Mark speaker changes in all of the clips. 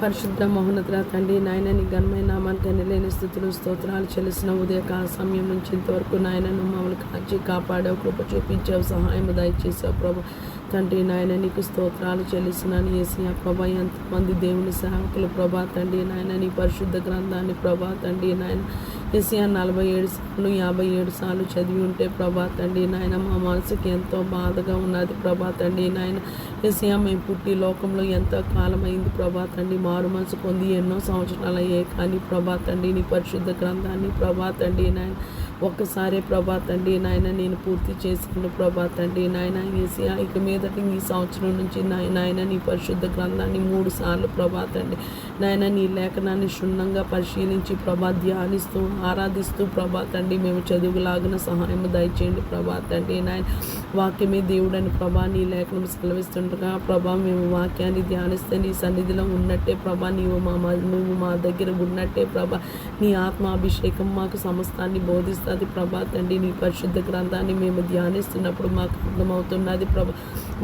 Speaker 1: పరిశుద్ధ మహోన్నతుల తండ్రి నాయన నీ ఘనమైన నామానికి గనిలేని స్థుతులు స్తోత్రాలు చెల్లిసిన ఉదయకాల సమయం నుంచి ఇంతవరకు నాయనను మమ్మల్ని కాచి కాపాడావు, కృప చూపించావు, సహాయం దయచేసావు ప్రభు. తండ్రి నాయన నీకు స్తోత్రాలు చెల్లిస్తున్నాను యేసయ్య ప్రభా. ఎంతమంది దేవుని సేవకులు ప్రభా తండ్రి నాయన నీ పరిశుద్ధ గ్రంథాన్ని ప్రభా తండ్రి నాయన యేసయ్య 47 సార్లు 57 సార్లు చదివి ఉంటే ప్రభా తండ్రి నాయన మా మనసుకి ఎంతో బాధగా ఉన్నది ప్రభా తండ్రి నాయన యేసయ్య. మేము పుట్టి లోకంలో ఎంతో కాలమైంది ప్రభా తండ్రి, మారు మనసు పొంది ఎన్నో సంవత్సరాలు అయ్యాయి, కానీ ప్రభా తండ్రి నీ పరిశుద్ధ గ్రంథాన్ని ప్రభా తండ్రి నాయన ఒక్కసారే ప్రభా తండ్రి నాయన నేను పూర్తి చేసిన ప్రభా తండ్రి నాయన యేసయ్య. ఇక మీదటి ఈ సంవత్సరం నుంచి నాయన నీ పరిశుద్ధ గ్రంథాన్ని 3 సార్లు ప్రభా తండ్రి నాయన నీ లేఖనాన్ని క్షుణ్ణంగా పరిశీలించి ప్రభా ధ్యానిస్తూ ఆరాధిస్తూ ప్రభా తండ్రి మేము చదువులాగిన సహాయం దయచేయండి ప్రభా తండ్రి నాయన. వాక్యమే దేవుడని ప్రభా నీ లేఖనం సెలవిస్తుండగా ప్రభా మేము వాక్యాన్ని ధ్యానిస్తే నీ సన్నిధిలో ఉన్నట్టే ప్రభా నువ్వు మా దగ్గర ఉన్నట్టే ప్రభా. నీ ఆత్మాభిషేకం మాకు సమస్తాన్ని బోధిస్తుంది ప్రభా తండ్రి. నీ పరిశుద్ధ గ్రంథాన్ని మేము ధ్యానిస్తున్నప్పుడు మాకు అర్థమవుతున్నది ప్రభా.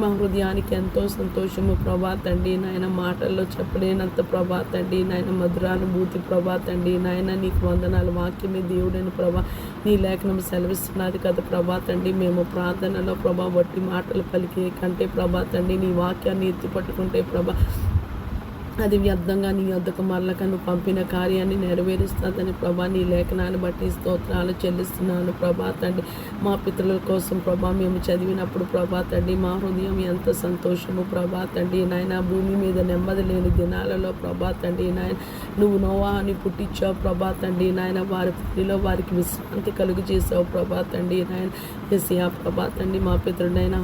Speaker 1: మా హృదయానికి ఎంతో సంతోషము ప్రభా తండ్రి నాయన, మాటల్లో చెప్పలేనంత ప్రభా తండ్రి నాయన మధురానుభూతి ప్రభా తండ్రి నాయన. నీకు వందనాలు. వాక్యమే దేవుడని ప్రభా నీ లేఖనం సెలవిస్తున్నది కదా ప్రభా తండ్రి. మేము ప్రార్థనలో ప్రభా వట్టి మాటలు పలికే కంటే ప్రభా తండ్రి నీ వాక్యాన్ని ఎత్తిపట్టుకుంటే ప్రభా అది వ్యర్థంగా నీ వద్దకు మరలక నువ్వు పంపిన కార్యాన్ని నెరవేరుస్తుందని ప్రభా నీ లేఖనాన్ని బట్టి స్తోత్రాలు చెల్లిస్తున్నాను ప్రభా తండ్రి. మా పితరుల కోసం ప్రభా మేము చదివినప్పుడు ప్రభా తండ్రి మా హృదయం ఎంత సంతోషము ప్రభా తండ్రి నాయన. భూమి మీద నెమ్మది లేని దినాలలో ప్రభా తండ్రి నాయన నువ్వు నోవాహుని పుట్టించావు ప్రభా తండ్రి నాయన. వారి పిల్లిలో వారికి విశ్రాంతి కలుగు చేసావు ప్రభా తండ్రి నాయన యేసయ్య ప్రభా తండ్రి. మా పితరుడైన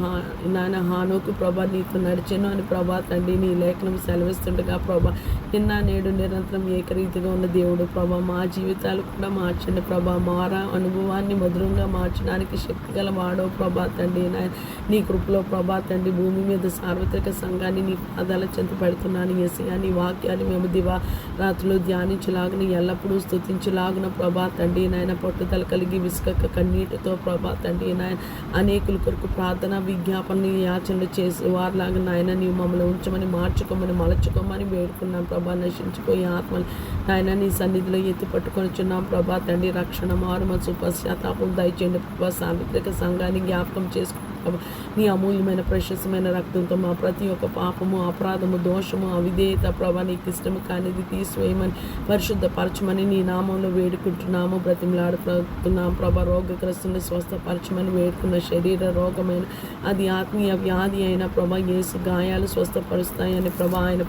Speaker 1: నాయన హానోకు ప్రభా నీకు నడిచెను అని ప్రభా తండ్రి నీ లేఖనం సెలవిస్తుండగా ప్రభా నిన్న నేడు నిరంతరం ఏకరీతిగా ఉన్న దేవుడు ప్రభా. మా జీవితాలు కూడా మార్చండి ప్రభా. మారా అనుభవాన్ని మధురంగా మార్చడానికి శక్తిగల వాడో ప్రభా తండ్రి నాయన. నీ కృపలో ప్రభా తండ్రి భూమి మీద సార్వత్రిక సంఘాన్ని నీ పాదాల చెంత పెడుతున్నాను యేసయ్య. నీ వాక్యాన్ని మేము దివా రాత్రులు ధ్యానించలాగున ఎల్లప్పుడూ స్తుతించలాగున ప్రభా తండ్రి నాయన. పట్టుదల కలిగి విసుకక్క కన్నీటితో ప్రభా తండ్రి నాయన అనేకుల కొరకు ప్రార్థన విజ్ఞాపన యాచనలు చేసి వారిలాగా నాయన నీవు మమ్మల్ని ఉంచమని మార్చుకోమని మలచుకోమని వేడుకున్నాం ప్రభా. నశించిపోయే ఆత్మలు నాయన నీ సన్నిధిలో ఎత్తి పట్టుకొని చున్నాం ప్రభా తండ్రి. రక్షణ మారు మనసు పశ్చాత్తాపం దయచేయండి ప్రభా. సార్వత్రిక సంఘాన్ని జ్ఞాపకం చేసుకుని ప్రభా నీ అమూల్యమైన ప్రశస్తమైన రక్తంతో మా ప్రతి ఒక్క పాపము అపరాధము దోషము అవిధేయత ప్రభా నీకు ఇష్టము కానిది తీసివేయమని పరిశుద్ధపరచమని నీ నామంలో వేడుకుంటున్నాము, బ్రతిమలాడుతున్నాం ప్రభా. రోగగ్రస్తుని స్వస్థపరచమని వేడుకున్న శరీర రోగమైన అది ఆత్మీయ వ్యాధి అయిన ప్రభా యేసు గాయాలు స్వస్థపరుస్తాయని ప్రభా ఆయన